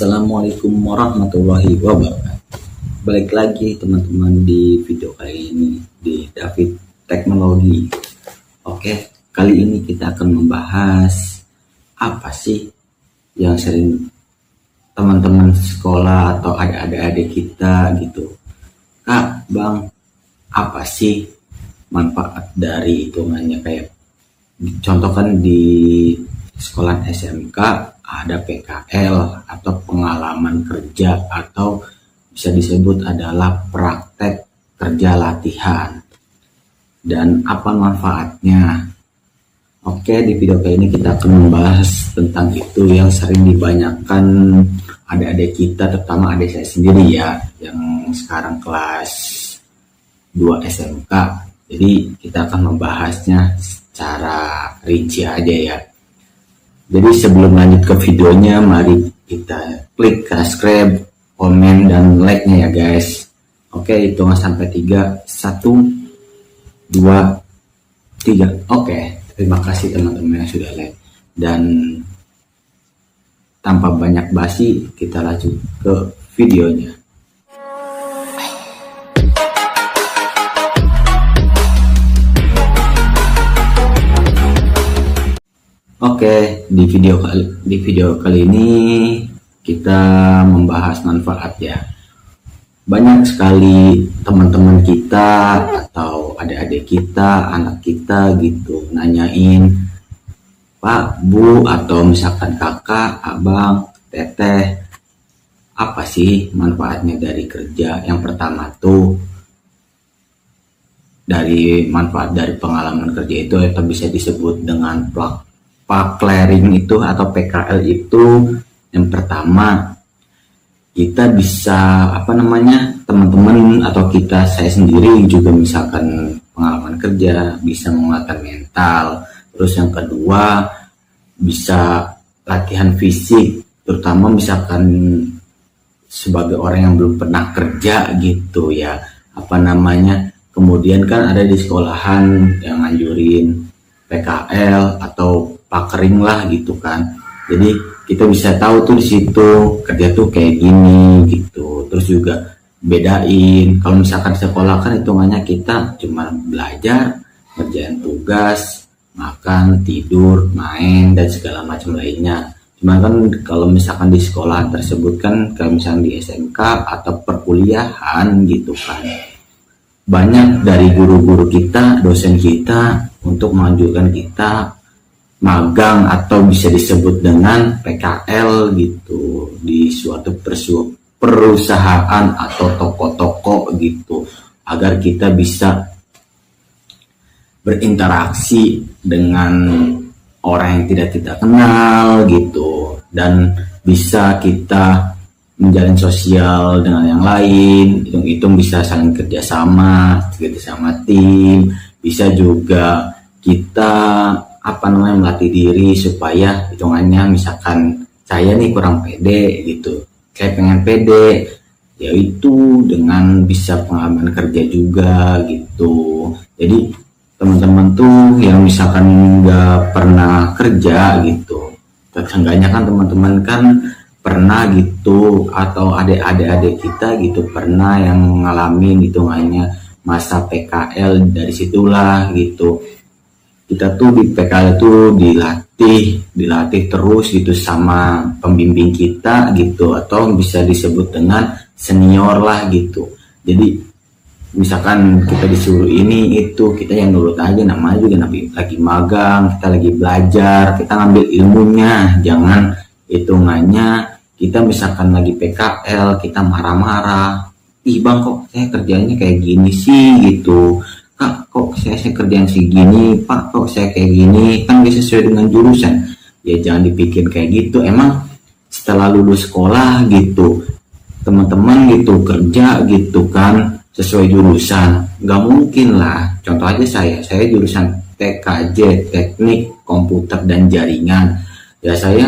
Assalamualaikum warahmatullahi wabarakatuh. Balik lagi teman-teman di video kali ini di David Teknologi. Oke, kali ini kita akan membahas apa sih yang sering teman-teman sekolah atau adik-adik kita gitu. Kak, Bang, apa sih manfaat dari hitungannya, kayak contohkan di sekolah SMK ada PKL atau pengalaman kerja, atau bisa disebut adalah praktek kerja latihan, dan apa manfaatnya. Oke, di video kali ini kita akan membahas tentang itu yang sering dibanyakan adik-adik kita, terutama adik saya sendiri ya, yang sekarang kelas 2 SMK. Jadi kita akan membahasnya secara rinci aja ya. Jadi sebelum lanjut ke videonya, mari kita klik subscribe, komen, dan like-nya ya guys. Oke, hitungan sampai 3. 1, 2, 3. Oke, terima kasih teman-teman yang sudah like. Dan tanpa banyak basi, kita lanjut ke videonya. Oke, di video kali ini kita membahas manfaat ya. Banyak sekali teman-teman kita atau adik-adik kita, anak kita gitu nanyain, Pak, Bu, atau misalkan kakak, abang, teteh, apa sih manfaatnya dari kerja? Yang pertama tuh dari manfaat dari pengalaman kerja itu, atau bisa disebut dengan clearing itu atau PKL itu. Yang pertama, kita bisa teman-teman atau saya sendiri juga misalkan pengalaman kerja bisa menguatkan mental. Terus yang kedua, bisa latihan fisik, terutama misalkan sebagai orang yang belum pernah kerja gitu ya. Kemudian kan ada di sekolahan yang nganjurin PKL atau pakering lah gitu kan. Jadi kita bisa tahu tuh di situ kerja tuh kayak gini gitu. Terus juga bedain, kalau misalkan sekolah kan hitungannya kita cuma belajar, ngerjain tugas, makan, tidur, main, dan segala macam lainnya. Cuma kan kalau misalkan di sekolah tersebut kan, kalau misalkan di SMK atau perkuliahan gitu kan, banyak dari guru-guru kita, dosen kita untuk menganjurkan kita magang atau bisa disebut dengan PKL gitu di suatu perusahaan atau toko-toko gitu, agar kita bisa berinteraksi dengan orang yang tidak kita kenal gitu, dan bisa kita menjalin sosial dengan yang lain. Itu bisa saling kerjasama tim. Bisa juga kita melatih diri supaya hitungannya, misalkan saya nih kurang pede gitu, saya pengen pede, yaitu dengan bisa pengalaman kerja juga gitu. Jadi teman-teman tuh yang misalkan nggak pernah kerja gitu, seenggaknya kan teman-teman kan pernah gitu, atau adik-adik kita gitu pernah yang ngalamin hitungannya masa PKL. Dari situlah gitu kita tuh di PKL tuh dilatih terus gitu sama pembimbing kita gitu, atau bisa disebut dengan senior lah gitu. Jadi misalkan kita disuruh ini itu, kita yang nurut aja, namanya juga lagi magang, kita lagi belajar, kita ngambil ilmunya. Jangan hitungannya kita misalkan lagi PKL kita marah-marah, ih bang kok saya kerjanya kayak gini sih gitu, Kak kok saya kerjaan segini, Pak kok saya kayak gini, kan gak sesuai dengan jurusan. Ya jangan dipikir kayak gitu. Emang setelah lulus sekolah gitu teman-teman gitu kerja gitu kan sesuai jurusan? Gak mungkin lah. Contoh aja saya jurusan TKJ, teknik komputer dan jaringan. Ya saya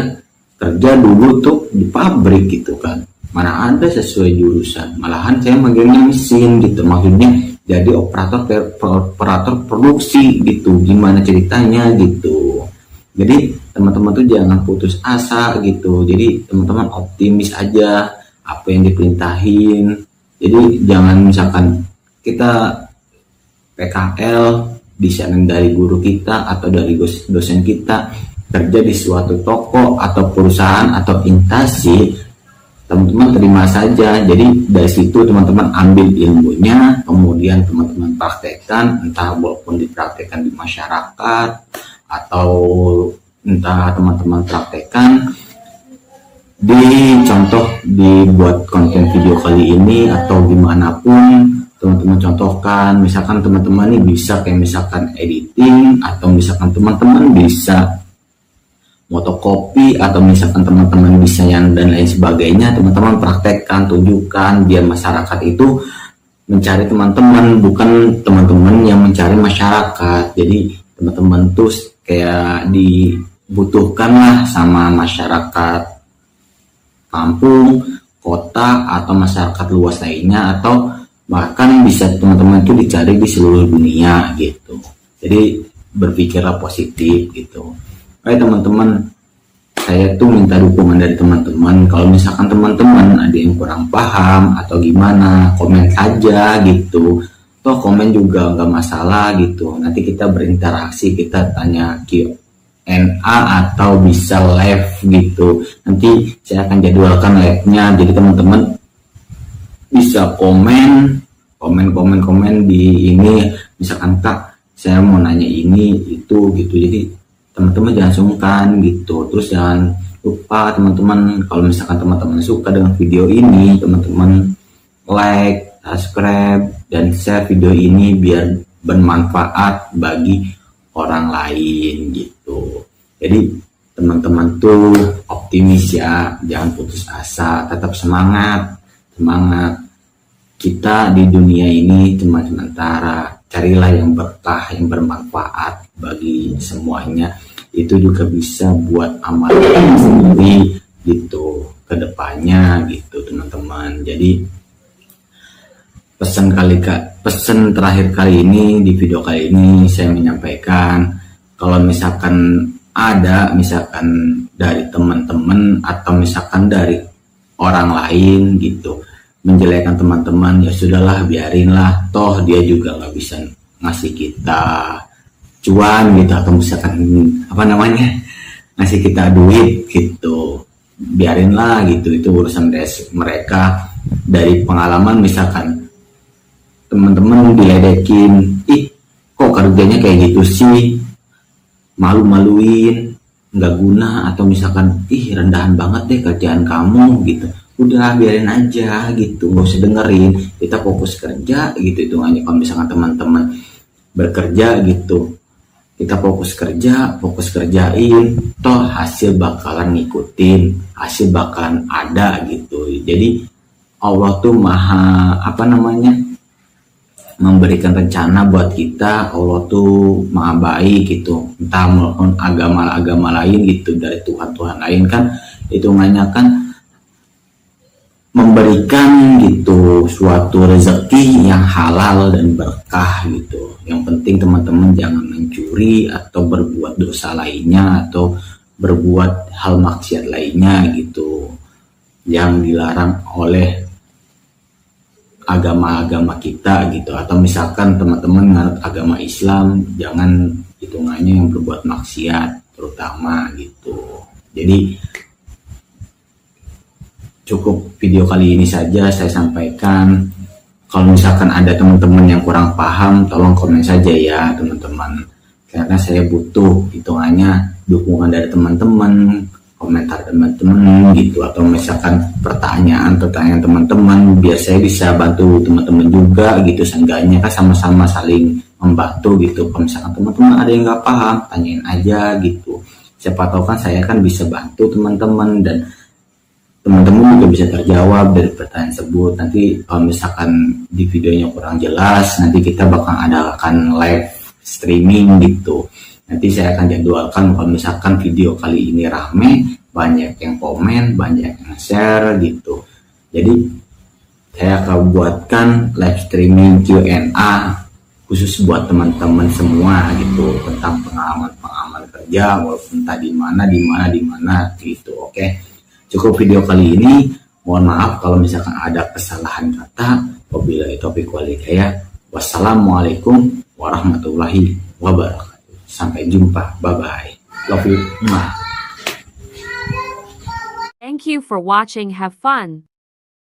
kerja dulu tuh di pabrik gitu kan, mana ada sesuai jurusan. Malahan saya manggilnya mesin gitu, maksudnya jadi operator produksi gitu. Gimana ceritanya gitu. Jadi teman-teman tuh jangan putus asa gitu. Jadi teman-teman optimis aja apa yang diperintahin. Jadi jangan misalkan kita PKL desain dari guru kita atau dari dosen kita kerja di suatu toko atau perusahaan atau instansi, teman-teman terima saja. Jadi dari situ teman-teman ambil ilmunya, kemudian teman-teman praktekkan, entah walaupun dipraktekkan di masyarakat atau entah teman-teman praktekkan di contoh dibuat konten video kali ini atau dimanapun teman-teman contohkan. Misalkan teman-teman ini bisa kayak misalkan editing, atau misalkan teman-teman bisa fotokopi, atau misalkan teman-teman bisa yang dan lain sebagainya, teman-teman praktekkan, tunjukkan biar masyarakat itu mencari teman-teman, bukan teman-teman yang mencari masyarakat. Jadi teman-teman tuh kayak dibutuhkan lah sama masyarakat kampung, kota, atau masyarakat luas lainnya, atau bahkan bisa teman-teman itu dicari di seluruh dunia gitu. Jadi berpikirlah positif gitu. Oke teman-teman, saya tuh minta dukungan dari teman-teman. Kalau misalkan teman-teman ada yang kurang paham atau gimana, komen saja gitu. Toh komen juga nggak masalah gitu. Nanti kita berinteraksi, kita tanya Q&A atau bisa live gitu. Nanti saya akan jadwalkan live-nya. Jadi teman-teman bisa komen di ini, misalkan Kak saya mau nanya ini itu gitu. Jadi teman-teman jangan sungkan gitu. Terus jangan lupa teman-teman, kalau misalkan teman-teman suka dengan video ini, teman-teman like, subscribe, dan share video ini biar bermanfaat bagi orang lain gitu. Jadi teman-teman tuh optimis ya, jangan putus asa, tetap semangat. Kita di dunia ini cuma sementara. Carilah yang berkah, yang bermanfaat bagi semuanya. Itu juga bisa buat amal sendiri gitu ke depannya gitu teman-teman. Jadi pesan terakhir kali ini di video kali ini saya menyampaikan, kalau misalkan ada misalkan dari teman-teman atau misalkan dari orang lain gitu menjelekkan teman-teman, ya sudahlah, biarinlah, toh dia juga nggak bisa ngasih kita cuan gitu, atau misalkan ngasih kita duit gitu, biarinlah gitu, itu urusan mereka. Dari pengalaman misalkan teman-teman diledekin, ih kok kerjanya kayak gitu sih, malu-maluin, nggak guna, atau misalkan ih rendahan banget deh kerjaan kamu gitu, udah biarin aja gitu, nggak usah dengerin, kita fokus kerja gitu. Itu hanya kalau misalkan teman-teman bekerja gitu, kita fokus kerjain, toh hasil bakalan ngikutin, hasil bakalan ada gitu. Jadi Allah tuh maha memberikan rencana buat kita. Allah tuh maha baik gitu, entah maupun agama lain gitu, dari Tuhan lain kan hitungannya kan memberikan gitu suatu rezeki yang halal dan berkah gitu. Yang penting teman-teman jangan mencuri atau berbuat dosa lainnya atau berbuat hal maksiat lainnya gitu yang dilarang oleh agama-agama kita gitu. Atau misalkan teman-teman menganut agama Islam, jangan hitungannya yang berbuat maksiat terutama gitu. Jadi cukup video kali ini saja saya sampaikan. Kalau misalkan ada teman-teman yang kurang paham, tolong komen saja ya teman-teman, karena saya butuh hitungannya dukungan dari teman-teman, komentar teman-teman gitu, atau misalkan pertanyaan teman-teman, biar saya bisa bantu teman-teman juga gitu. Seenggaknya kan sama-sama saling membantu gitu. Kalau misalkan teman-teman ada yang nggak paham, tanyain aja gitu, siapa tahu kan saya kan bisa bantu teman-teman, dan teman-teman juga bisa terjawab dari pertanyaan tersebut. Nanti kalau misalkan di videonya kurang jelas, nanti kita bakal adakan live streaming gitu. Nanti saya akan jadwalkan kalau misalkan video kali ini rame, banyak yang komen, banyak yang share gitu. Jadi saya akan buatkan live streaming Q&A khusus buat teman-teman semua gitu, tentang pengalaman kerja saja, walaupun entah di mana gitu. Oke, cukup video kali ini. Mohon maaf kalau misalkan ada kesalahan kata. Wabillahi taufiq wal hidayah. Wassalamualaikum warahmatullahi wabarakatuh. Sampai jumpa. Bye bye. Love you. Thank you for watching. Have fun.